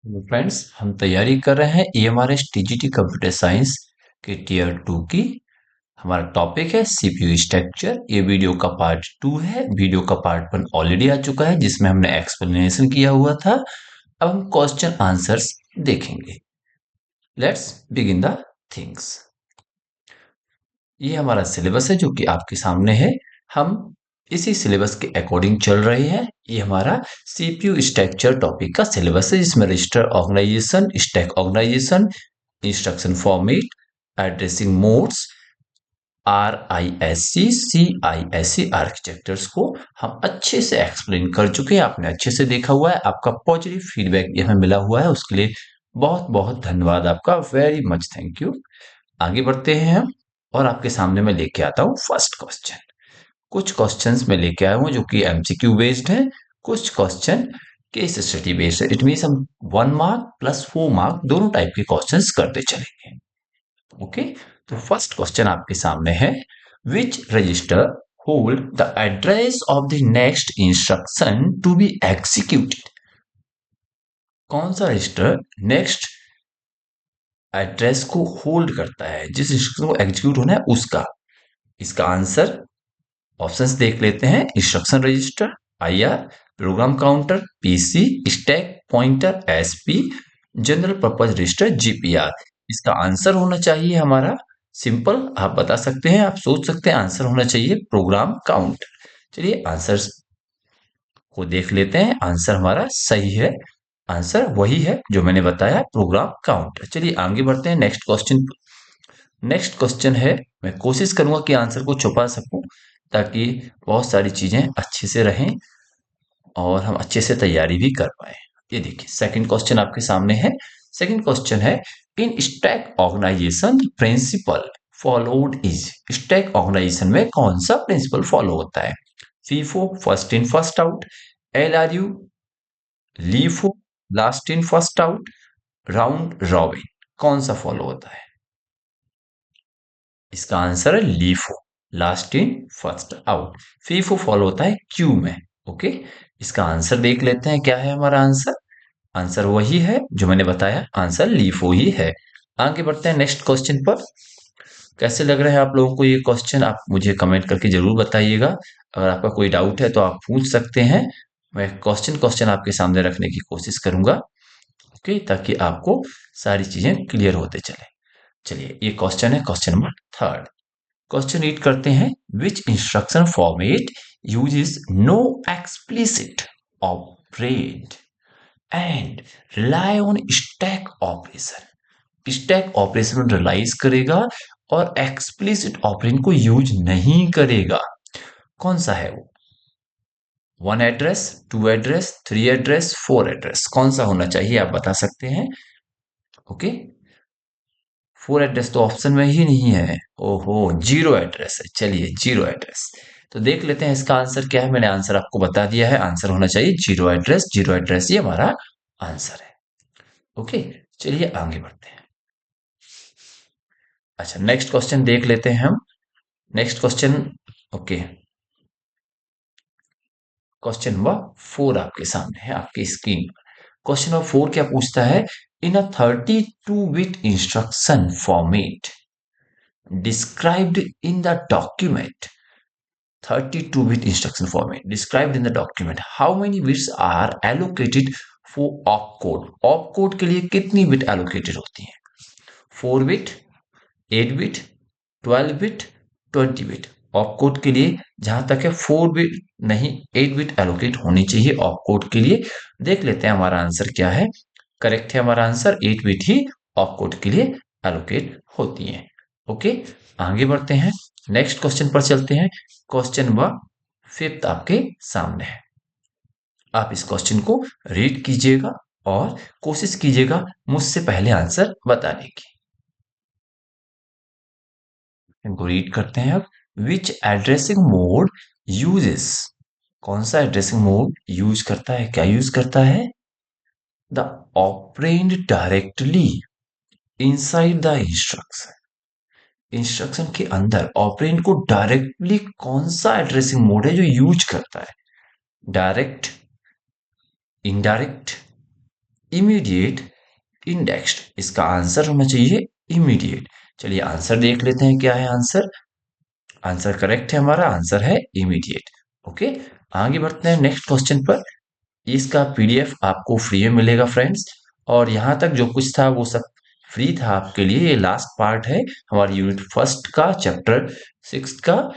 Friends, हम तैयारी कर रहे हैं EMRS TGT कंप्यूटर साइंस के टीयर 2 की। हमारा टॉपिक है सीपीयू स्ट्रक्चर। ये वीडियो का पार्ट 2 है। वीडियो का पार्ट 1 ऑलरेडी आ चुका है जिसमें हमने एक्सप्लेनेशन किया हुआ था। अब हम क्वेश्चन आंसर्स देखेंगे। Let's begin the things. ये हमारा सिलेबस है जो कि आपके सामने है। हम इसी सिलेबस के अकॉर्डिंग चल रहे हैं। ये हमारा सीपीयू स्ट्रक्चर टॉपिक का सिलेबस है जिसमें register organisation, stack organisation, instruction format, addressing modes, RISC, CISC architectures को हम अच्छे से एक्सप्लेन कर चुके हैं। आपने अच्छे से देखा हुआ है। आपका पॉजिटिव फीडबैक ये हमें मिला हुआ है, उसके लिए बहुत बहुत धन्यवाद आपका। Very much thank you. आगे बढ़ते हैं हम और आपके सामने मैं लेके आता हूँ फर्स्ट क्वेश्चन। कुछ क्वेश्चंस मैं लेके आया हूँ जो कि MCQ बेस्ड है, कुछ क्वेश्चन केस स्टडी बेस्ड है। इट मीन्स हम 1 मार्क प्लस 4 मार्क दोनों टाइप के क्वेश्चंस करते चलेंगे। ओके, तो फर्स्ट क्वेश्चन आपके सामने है, which register hold the address of the next instruction to be executed. कौन सा रजिस्टर नेक्स्ट एड्रेस को होल्ड करता है, जिस इंस्ट्रक्शन को एग्जीक्यूट होना है उसका। इसका आंसर ऑप्शंस देख लेते हैं। Instruction register, IR, program counter, PC, stack pointer, SP, general purpose register, GPR। इसका आंसर होना चाहिए हमारा सिंपल। आप बता सकते हैं, आप सोच सकते हैं आंसर होना चाहिए प्रोग्राम काउंटर। चलिए आंसर को देख लेते हैं। आंसर हमारा सही है। आंसर वही है जो मैंने बताया, प्रोग्राम काउंटर। चलिए आगे बढ़ते हैं नेक्स्ट क्वेश्चन। नेक्स्ट क्वेश्चन है, मैं कोशिश करूंगा कि आंसर को छुपा सकूं ताकि बहुत सारी चीजें अच्छे से रहें और हम अच्छे से तैयारी भी कर पाए। ये देखिए सेकंड क्वेश्चन आपके सामने है। सेकंड क्वेश्चन है, in stack organisation principle followed is. Stack organisation में कौन सा प्रिंसिपल फॉलो होता है? FIFO, first in first out, LRU, LIFO, last in first out, round robin. कौन सा फॉलो होता है? इसका आंसर है LIFO, last in first out. FIFO follow होता है क्यू में। ओके, इसका आंसर देख लेते हैं क्या है हमारा आंसर। आंसर वही है जो मैंने बताया, आंसर लीफो ही है। आगे बढ़ते हैं नेक्स्ट क्वेश्चन पर। कैसे लग रहा है आप लोगों को ये क्वेश्चन, आप मुझे कमेंट करके जरूर बताइएगा। अगर आपका कोई डाउट है तो आप पूछ सकते हैं। मैं क्वेश्चन क्वेश्चन आपके सामने रखने की कोशिश करूंगा। ओके, ताकि आपको सारी चीजें क्लियर होते चले। चलिए ये क्वेश्चन है, question number third. Question read करते हैं, which instruction format uses no explicit operand and rely on stack operation. Stack operation में रिलाइज करेगा और एक्सप्लिसिट ऑपरेंड को यूज नहीं करेगा। कौन सा है वो? 1 एड्रेस, 2 एड्रेस, 3 एड्रेस, 4 एड्रेस, कौन सा होना चाहिए आप बता सकते हैं? ओके, 4 एड्रेस तो ऑप्शन में ही नहीं है। ओहो, 0 एड्रेस है। चलिए 0 एड्रेस, तो देख लेते हैं इसका आंसर क्या है। मैंने आंसर आपको बता दिया है, आंसर होना चाहिए 0 एड्रेस। 0 एड्रेस ये हमारा आंसर है। ओके, चलिए आगे बढ़ते हैं। अच्छा, नेक्स्ट क्वेश्चन देख लेते हैं हम। Next question, okay, question number 4 आपके सामने है, आपकी स्क्रीन पर। क्वेश्चन नंबर 4 क्या पूछता है, इन अ 32 bit instruction format described in the document, 32-bit instruction format described in the document, how many bits are allocated for opcode? opcode के लिए कितनी बिट allocated होती हैं? 4 bit, 8 bit, 12 bit, 20 bit. opcode के लिए जहां तक है 4 बिट नहीं, 8 बिट एलोकेट होनी चाहिए opcode के लिए। देख लेते हैं हमारा आंसर क्या है। करेक्ट है हमारा आंसर, 8 बिट ही opcode के लिए एलोकेट होती है। ओके, आगे बढ़ते हैं, नेक्स्ट क्वेश्चन पर चलते हैं। क्वेश्चन नंबर 5 आपके सामने है। आप इस क्वेश्चन को रीड कीजिएगा और कोशिश कीजिएगा मुझसे पहले आंसर बताने की। इनको रीड करते हैं अब। विच एड्रेसिंग मोड यूजेस, कौन सा एड्रेसिंग मोड यूज करता है, क्या यूज करता है? The operand directly inside the instruction. Instruction के अंदर ऑपरेंड को डायरेक्टली कौन सा एड्रेसिंग मोड है जो यूज करता है? डायरेक्ट, इनडायरेक्ट, इमीडिएट इंडेक्स्ड, इसका आंसर होना चाहिए इमीडिएट। चलिए आंसर देख लेते हैं, क्या है आंसर। आंसर करेक्ट है, हमारा आंसर है इमीडिएट। ओके, आगे बढ़ते हैं नेक्स्ट क्वेश्चन पर। इसका पीडीएफ आपको फ्री में मिलेगा फ्रेंड्स, और यहाँ तक जो कुछ था वो सब फ्री था आपके लिए। ये लास्ट पार्ट है हमारी यूनिट फर्स्ट का, चैप्टर 6 का।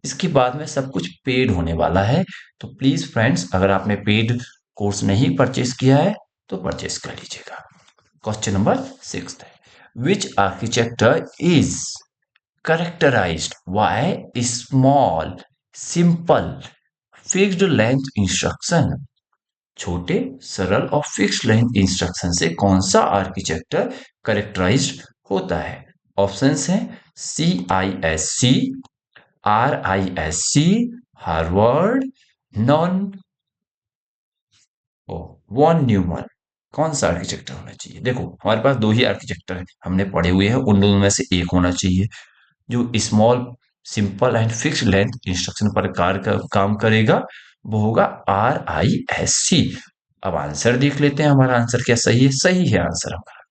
इसके बाद में सब कुछ पेड होने वाला है। तो प्लीज फ्रेंड्स, अगर आपने पेड कोर्स नहीं परचेस किया है तो परचेस कर लीजिएगा। क्वेश्चन नंबर 6 है, which architecture is characterized by small, simple, fixed length instruction। छोटे, सरल और फिक्स्ड लेंथ इंस्ट्रक्शन से कौन सा आर्किटेक्चर करेक्टराइज्ड होता है। ऑप्शंस हैं CISC, RISC, हार्वर्ड, नॉन ओ वन न्यूमन। कौन सा आर्किटेक्चर होना चाहिए। देखो हमारे पास दो ही आर्किटेक्चर है, हमने पढ़े हुए हैं, उन दोनों में से एक होना चाहिए। जो small, simple and fixed length instruction पर कार्य का काम करेगा वो होगा RISC। अब आंसर देख लेते हैं, हमारा आंसर क्या सही है। सही है आंसर हमारा।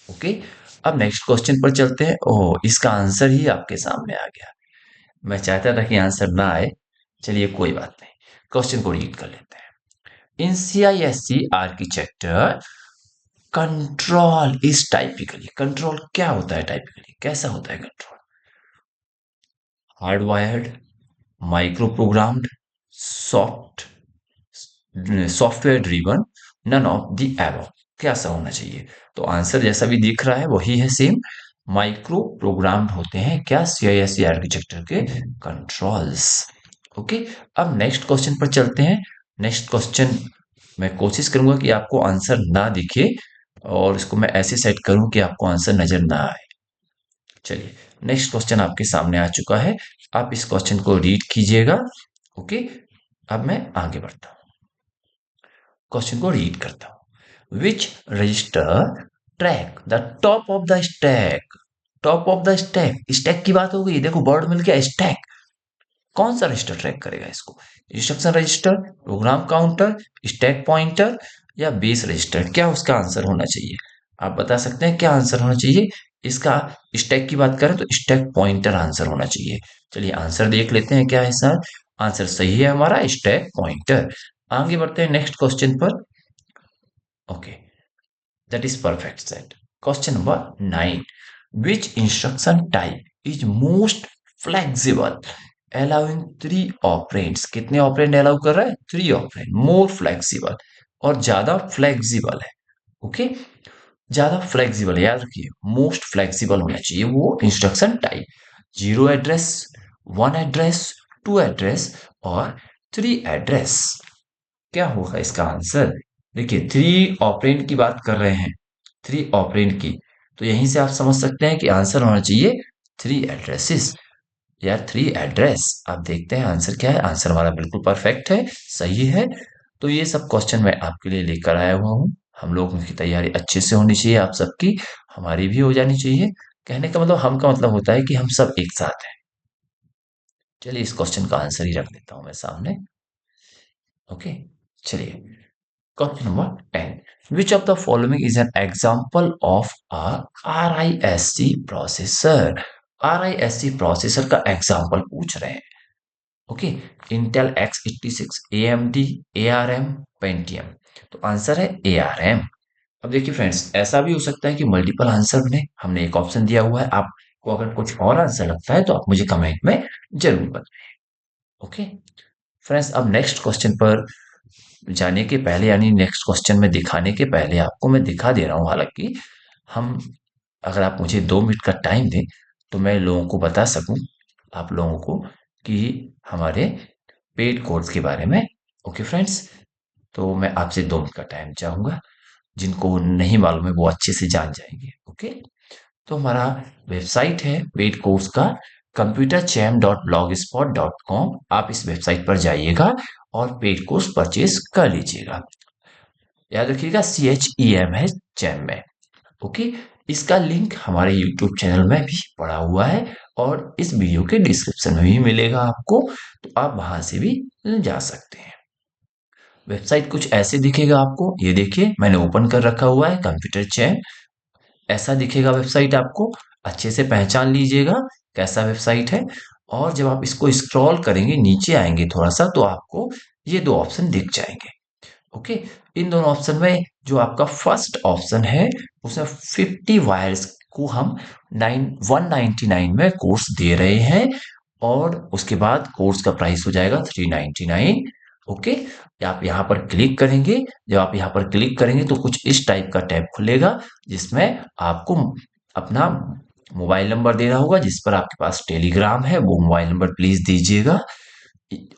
ओके, अब नेक्स्ट क्वेश्चन पर चलते हैं। ओह, इसका आंसर ही आपके सामने आ गया। मैं चाहता था कि आंसर ना आए, चलिए कोई बात नहीं, क्वेश्चन को रीड कर लेते हैं। In CISC architecture control is typically, control क्या होता है टाइपिकली, कैसा होता है control. Hardwired, micro programmed, soft, software driven, none of the above. कैसा होना चाहिए। तो आंसर जैसा भी दिख रहा है वही है सेम। माइक्रो प्रोग्राम्ड होते हैं क्या CISC आर्किटेक्चर के कंट्रोल्स। ओके, अब नेक्स्ट क्वेश्चन पर चलते हैं। नेक्स्ट क्वेश्चन मैं कोशिश करूंगा कि आपको आंसर ना दिखे, और इसको मैं ऐसे सेट करूं कि आपको आंसर नजर ना आए। चलिए नेक्स्ट क्वेश्चन आपके सामने आ चुका है, आप इस क्वेश्चन को रीड कीजिएगा। ओके, अब मैं आगे बढ़ता हूं, क्वेश्चन को रीड करता हूं। Which register track the top of the stack. Top of the stack, stack की बात हो गई, देखो वर्ड मिल गया स्टैक। कौन सा रजिस्टर ट्रैक करेगा इसको। Instruction register, program counter, stack pointer या बेस रजिस्टर। क्या उसका आंसर होना चाहिए। आप बता सकते हैं क्या आंसर होना चाहिए इसका। स्टैक की बात करें तो स्टैक पॉइंटर आंसर होना चाहिए। चलिए आंसर देख लेते हैं क्या है सर। आंसर सही है हमारा स्टैक पॉइंटर। आगे बढ़ते हैं नेक्स्ट क्वेश्चन पर। Okay, that is perfect set. Question number 9, which instruction type is most flexible allowing 3 operands. कितने ऑपरेंड अलाउ कर रहा है 3 ऑपरेंड। मोर फ्लेक्सिबल, और ज्यादा फ्लेक्सिबल है। ओके, ज्यादा फ्लेक्सिबल है, याद रखिए मोस्ट फ्लेक्सिबल होना चाहिए वो instruction type. 0 address, 1 address, 2 address और 3 एड्रेस। क्या होगा इसका आंसर। देखिए 3 ऑपरेंड की बात कर रहे हैं, 3 ऑपरेंड की, तो यहीं से आप समझ सकते हैं कि आंसर होना चाहिए 3 एड्रेसेस या 3 एड्रेस। आप देखते हैं आंसर क्या है। आंसर हमारा बिल्कुल परफेक्ट है, सही है। तो ये सब क्वेश्चन मैं आपके लिए लेकर आया हुआ हूँ। हम लोगों की तैयारी अच्छे से होनी चाहिए, आप सबकी, हमारी भी हो जानी चाहिए। कहने का मतलब, हम का मतलब होता है कि हम सब एक साथ हैं। चलिए इस क्वेश्चन का आंसर ही रख देता हूं मैं सामने। ओके, चलिए question number 10, which of the following is an example of a RISC processor. RISC processor का एग्जांपल पूछ रहे हैं। Okay, Intel X86, AMD, ARM, Pentium. तो आंसर है ARM। अब देखिए फ्रेंड्स, ऐसा भी हो सकता है कि मल्टीपल आंसर बने, हमने एक ऑप्शन दिया हुआ है। आपको अगर कुछ और आंसर लगता है तो आप मुझे कमेंट में जरूर बताएं। ओके फ्रेंड्स, अब नेक्स्ट क्वेश्चन पर जाने के पहले, यानी नेक्स्ट क्वेश्चन में दिखाने के पहले आपको मैं दिखा दे रहा हूं। हालांकि हम, अगर आप मुझे 2 मिनट का टाइम दें तो मैं लोगों को बता सकूं, आप लोगों को, कि हमारे पेड कोर्स के बारे में। ओके फ्रेंड्स, तो मैं आपसे 2 मिनट का टाइम चाहूंगा। जिनको नहीं मालूम है वो अच्छे से जान जाएंगे। ओके, तो हमारा वेबसाइट है पेड कोर्स का, computercham.blogspot.com। आप इस वेबसाइट पर जाइएगा और पेड कोर्स परचेज कर लीजिएगा। याद रखिएगा CHEM है, चैम में। ओके, इसका लिंक हमारे यूट्यूब चैनल में भी पड़ा हुआ है, और इस वीडियो के डिस्क्रिप्शन में भी मिलेगा आपको, तो आप वहां से भी जा सकते हैं। वेबसाइट कुछ ऐसे दिखेगा आपको। ये देखिए मैंने ओपन कर रखा हुआ है कंप्यूटर चैन। ऐसा दिखेगा वेबसाइट आपको। अच्छे से पहचान लीजिएगा कैसा वेबसाइट है। और जब आप इसको स्क्रॉल करेंगे नीचे आएंगे थोड़ा सा तो आपको ये दो ऑप्शन दिख जाएंगे। ओके। इन दोनों ऑप्शन में जो आपका फर्स्ट ऑप्शन है उसमें 50 वायर्स को हम 199 में कोर्स दे रहे हैं। और उसके बाद कोर्स का प्राइस हो जाएगा 399। ओके। आप यहाँ पर क्लिक करेंगे। जब आप यहाँ पर क्लिक करेंगे तो कुछ इस टाइप का टैब खुलेगा जिसमें आपको अपना मोबाइल नंबर देना होगा। जिस पर आपके पास टेलीग्राम है वो मोबाइल नंबर प्लीज दीजिएगा।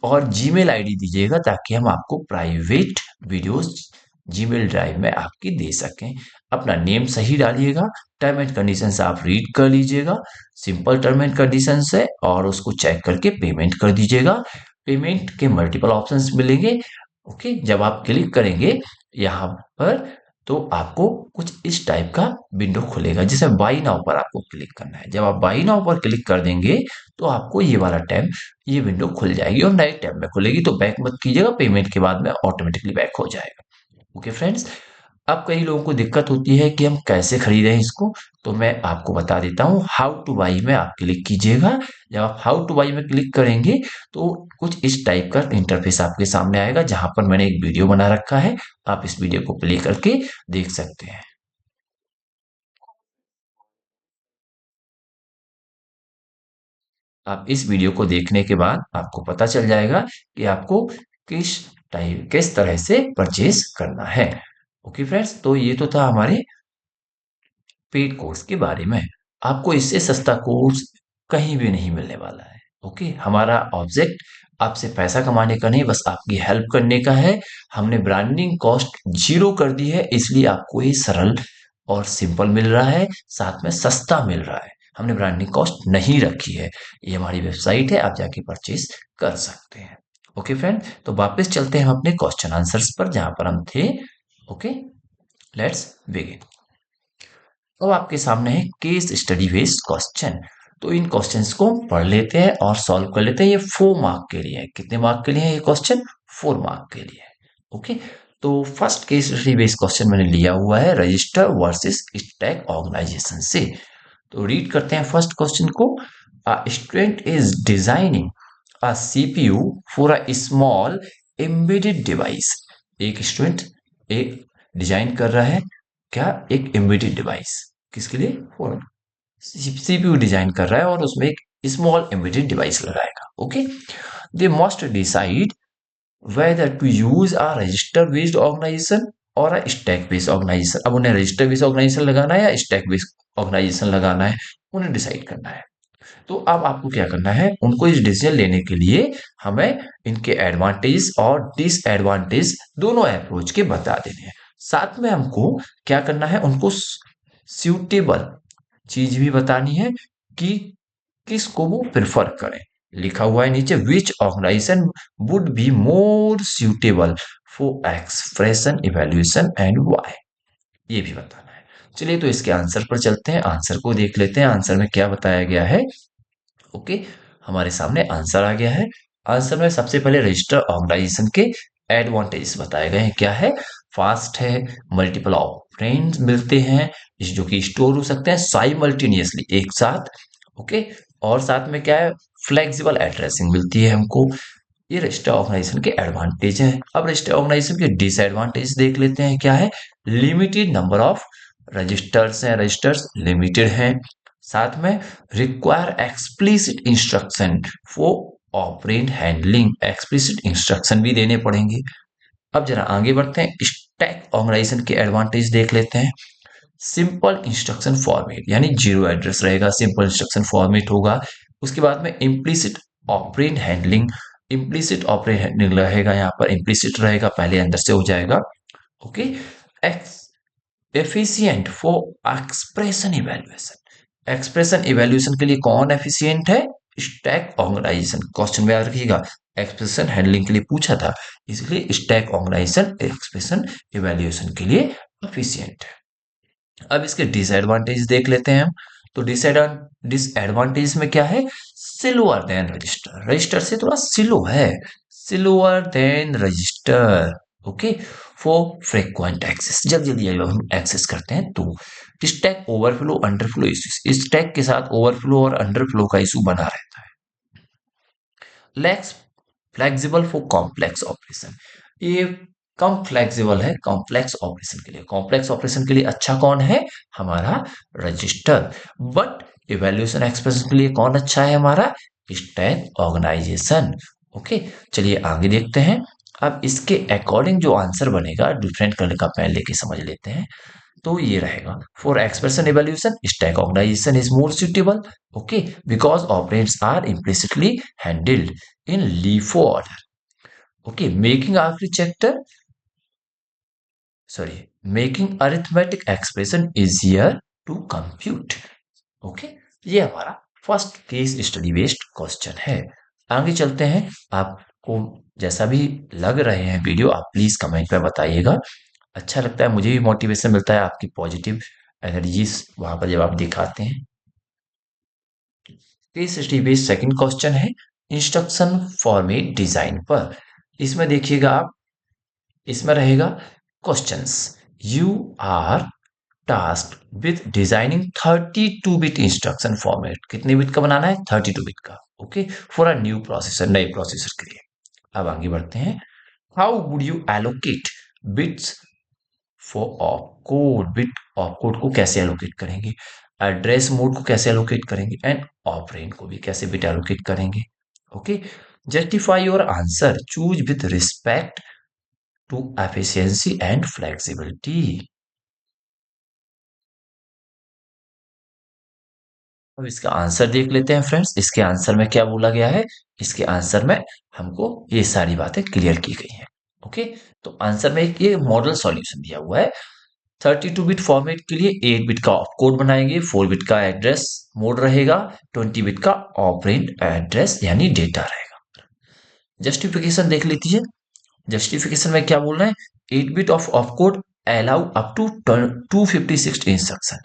और जीमेल आईडी दीजिएगा ताकि हम आपको प्राइवेट वीडियोस जीमेल ड्राइव में आपकी दे सकें। अपना नेम सही डालिएगा। टर्म एंड कंडीशंस आप रीड कर लीजिएगा। सिंपल टर्म एंड कंडीशंस है और उसको चेक करके पेमेंट कर दीजिएगा। पेमेंट के मल्टीपल ऑप्शंस मिलेंगे। ओके। जब आप क्लिक करेंगे यहाँ पर तो आपको कुछ इस टाइप का विंडो खुलेगा जिसमें बाई नाउ पर आपको क्लिक करना है। जब आप बाई नाउ पर क्लिक कर देंगे तो आपको ये वाला टैब ये विंडो खुल जाएगी और नए टैब में खुलेगी। तो बैक मत कीजिएगा, पेमेंट के बाद में ऑटोमेटिकली बैक हो जाएगा। Okay friends. अब कई लोगों को दिक्कत होती है कि हम कैसे खरीदें इसको। तो मैं आपको बता देता हूँ। हाउ टू बाई में आप क्लिक कीजिएगा। जब आप हाउ टू बाई में क्लिक करेंगे तो कुछ इस टाइप का इंटरफेस आपके सामने आएगा जहां पर मैंने एक वीडियो बना रखा है। आप इस वीडियो को प्ले करके देख सकते हैं। आप इस वीडियो को देखने के बाद आपको पता चल जाएगा कि आपको किस किस तरह से परचेज करना है। Okay friends. तो ये तो था हमारे पेड कोर्स के बारे में। आपको इससे सस्ता कोर्स कहीं भी नहीं मिलने वाला है। ओके। हमारा ऑब्जेक्ट आपसे पैसा कमाने का नहीं, बस आपकी हेल्प करने का है। हमने ब्रांडिंग कॉस्ट जीरो कर दी है इसलिए आपको ये सरल और सिंपल मिल रहा है, साथ में सस्ता मिल रहा है। हमने ब्रांडिंग कॉस्ट नहीं रखी है। ये हमारी वेबसाइट है, आप जाके परचेज कर सकते हैं। Okay friend. तो वापस चलते हैं हम अपने क्वेश्चन आंसर्स पर जहां पर हम थे। ओके। Let's begin. अब आपके सामने है केस स्टडी बेस्ड क्वेश्चन। तो इन क्वेश्चंस को पढ़ लेते हैं और सॉल्व कर लेते हैं। ये 4 मार्क के लिए है। कितने मार्क के लिए है ये क्वेश्चन? 4 मार्क के लिए है। ओके। तो first case study based question मैंने लिया हुआ है रजिस्टर वर्सेस स्टैक ऑर्गेनाइजेशन से। तो रीड करते हैं फर्स्ट क्वेश्चन को। A student is designing a CPU for a small embedded device. एक स्टूडेंट एक डिजाइन कर रहा है क्या? एक एम्बेडेड डिवाइस। किसके लिए? फॉर सीपीयू डिजाइन कर रहा है और उसमें एक स्मॉल एम्बेडेड डिवाइस लगाएगा। Okay. They must decide whether to use a register based organization और a stack based organization। अब उन्हें रजिस्टर बेस्ड ऑर्गेनाइजेशन लगाना है या स्टैक बेस्ड ऑर्गेनाइजेशन लगाना है, उन्हें डिसाइड करना है। तो अब आपको क्या करना है? उनको इस डिसीजन लेने के लिए हमें इनके एडवांटेज और डिसएडवांटेज दोनों अप्रोच के बता देने हैं। साथ में हमको क्या करना है? उनको सूटेबल चीज भी बतानी है कि किसको वो प्रेफर करें। लिखा हुआ है नीचे which organisation would be more suitable for expression evaluation and why. ये भी बताना है। चलिए तो इसके आंसर पर चलते हैं। आंसर को देख लेते हैं आंसर में क्या बताया गया है। ओके। हमारे सामने आंसर आ गया है। आंसर में सबसे पहले रजिस्टर ऑर्गेनाइजेशन के एडवांटेज बताए गए हैं। क्या है? फास्ट है, मल्टीपल ऑपरेंड्स मिलते हैं जो कि स्टोर हो सकते हैं साइमल्टेनियसली एक साथ। ओके। और साथ में क्या है? फ्लेक्सिबल एड्रेसिंग मिलती है हमको। ये रजिस्टर ऑर्गेनाइजेशन के एडवांटेज हैं। अब रजिस्टर ऑर्गेनाइजेशन के डिसएडवांटेज देख लेते हैं। क्या है? लिमिटेड नंबर ऑफ रजिस्टर्स हैं, रजिस्टर्स लिमिटेड हैं। साथ में require explicit instruction for operand handling, explicit instruction भी देने पड़ेंगे। अब जरा आगे बढ़ते हैं। स्टैक ऑर्गेनाइजेशन के एडवांटेज देख लेते हैं। सिंपल इंस्ट्रक्शन फॉर्मेट यानी जीरो एड्रेस रहेगा, सिंपल इंस्ट्रक्शन फॉर्मेट होगा। उसके बाद में implicit operand handling, implicit operand handling रहेगा। यहाँ पर इम्प्लिसिट रहेगा, पहले अंदर से हो जाएगा। Okay. Efficient for expression evaluation, expression evaluation के लिए कौन एफिशिएंट है? Stack organisation. क्वेश्चन में याद रखिएगा एक्सप्रेशन हैंडलिंग के लिए पूछा था, इसलिए स्टैक ऑर्गेनाइजेशन एक्सप्रेशन इवैल्यूएशन के लिए एफिशिएंट है। अब इसके डिसएडवांटेज देख लेते हैं हम। तो डिसएडवांटेज में क्या है? स्लोअर देन रजिस्टर, रजिस्टर से थोड़ा स्लो है, slower than register. Okay, for frequent access, जब जल्दी जब हम एक्सेस करते हैं तो stack overflow underflow issues, stack के साथ ओवरफ्लो और अंडरफ्लो का इशू बना रहता है। Less flexible for complex operation, ये कम फ्लेक्सिबल है कॉम्प्लेक्स ऑपरेशन के लिए। कॉम्प्लेक्स ऑपरेशन के लिए अच्छा कौन है? हमारा रजिस्टर। बट इवैल्यूएशन एक्सप्रेशन के लिए कौन अच्छा है? हमारा स्टैक ऑर्गेनाइजेशन। ओके, चलिए आगे देखते हैं। अब इसके अकॉर्डिंग जो आंसर बनेगा, डिफरेंट कलर का पेन लेके समझ लेते हैं। तो ये रहेगा, for expression evaluation stack organisation is more suitable, okay, because operands are implicitly handled in LIFO order. Okay, making arithmetic expression easier to compute. Okay, ये हमारा first case study based question है। आगे चलते हैं। आपको जैसा भी लग रहे हैं वीडियो, आप प्लीज कमेंट में बताइएगा। अच्छा लगता है, मुझे भी मोटिवेशन मिलता है आपकी पॉजिटिव एनर्जीज वहां पर जब आप दिखाते हैं। Case study based second question है इंस्ट्रक्शन फॉर्मेट डिजाइन पर। इसमें देखिएगा आप, इसमें रहेगा questions, you are task with designing 32 bit instruction format. कितने बिट का बनाना है? 32 बिट का। Okay, for a new processor, नए प्रोसेसर के लिए। अब आगे बढ़ते हैं। How would you allocate bits for opcode? Bit opcode को कैसे एलोकेट करेंगे? एड्रेस मोड को कैसे एलोकेट करेंगे? एंड ऑपरेंड को भी कैसे बिट एलोकेट करेंगे? Okay, justify your answer, choose with respect to efficiency and flexibility। अब इसका आंसर देख लेते हैं फ्रेंड्स। इसके आंसर में क्या बोला गया है? इसके आंसर में हमको ये सारी बातें क्लियर की गई हैं। ओके, तो आंसर में एक ये मॉडल सॉल्यूशन दिया हुआ है। 32 बिट फॉर्मेट के लिए 8 बिट का ऑपकोड बनाएंगे, 4 बिट का एड्रेस मोड रहेगा, 20 बिट का ऑपरेंड एड्रेस यानी डेटा रहेगा। जस्टिफिकेशन देख लीजिए। जस्टिफिकेशन में क्या बोल रहे हैं? 8 bit of opcode allow up to 256 instruction,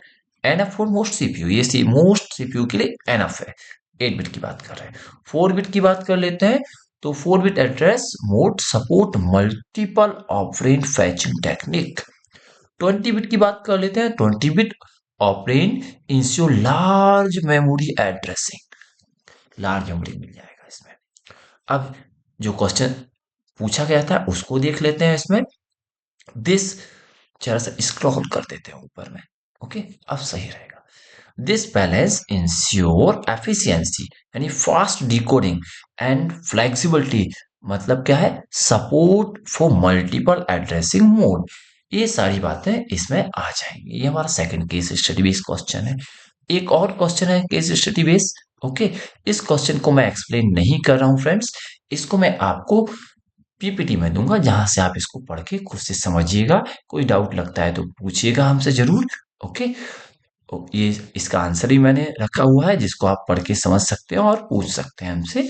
enough for most CPU, ये सी मोस्ट सीपीयू के लिए एनफ है। 8 बिट की बात कर रहे हैं। 4 बिट की बात कर लेते हैं, तो 4 bit address mode support multiple operand fetching technique. 20 bit की बात कर लेते हैं, 20 bit operand ensure large memory addressing, large memory मिल जाएगा इसमें। अब जो क्वेश्चन पूछा गया था उसको देख लेते हैं। इसमें दिस, जरा सा स्क्रॉल कर देते हैं ऊपर में। ओके, अब सही रहेगा। दिस बैलेंस इंश्योर एफिशिएंसी यानी फास्ट डिकोडिंग एंड फ्लेक्सिबिलिटी, मतलब क्या है? Support for multiple addressing mode. ये सारी बातें इसमें आ जाएंगी। ये हमारा second case study based question है। एक और क्वेश्चन है केस स्टडी बेस्ड। ओके, इस क्वेश्चन को मैं एक्सप्लेन नहीं कर रहा हूं फ्रेंड्स, इसको मैं आपको पीपीटी में दूंगा, जहां से आप इसको पढ़ के खुद से समझिएगा। कोई डाउट लगता है तो पूछिएगा हमसे जरूर। ओके, ये इसका आंसर ही मैंने रखा हुआ है, जिसको आप पढ़ के समझ सकते हैं और पूछ सकते हैं हमसे।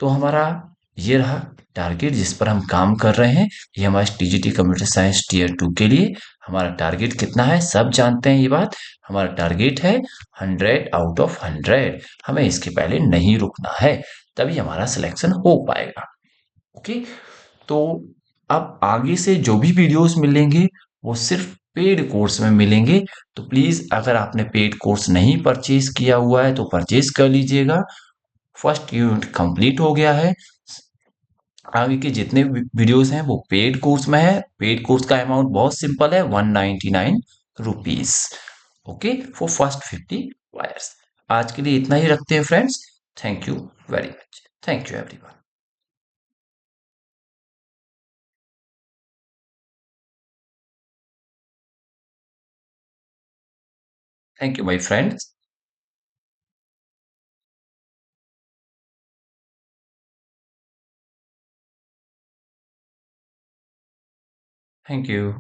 तो हमारा ये रहा टारगेट जिस पर हम काम कर रहे हैं। ये हमारे टीजीटी कंप्यूटर साइंस टीयर 2 के लिए हमारा टारगेट कितना है, सब जानते हैं ये बात। हमारा टारगेट है 100 आउट ऑफ 100। हमें इसके पहले नहीं रुकना है, तभी हमारा सिलेक्शन हो पाएगा। ओके, तो अब आगे से जो भी वीडियोस मिलेंगे वो सिर्फ पेड कोर्स में मिलेंगे। तो प्लीज, अगर आपने पेड कोर्स नहीं परचेज किया हुआ है तो परचेज कर लीजिएगा। फर्स्ट यूनिट कंप्लीट हो गया है। आगे के जितने वीडियोस हैं वो पेड कोर्स में है। पेड कोर्स का अमाउंट बहुत सिंपल है, 199 rupees. Okay, for first 50 wires. आज के लिए इतना ही रखते हैं friends. Thank you very much. Thank you everyone. Thank you my friends. Thank you.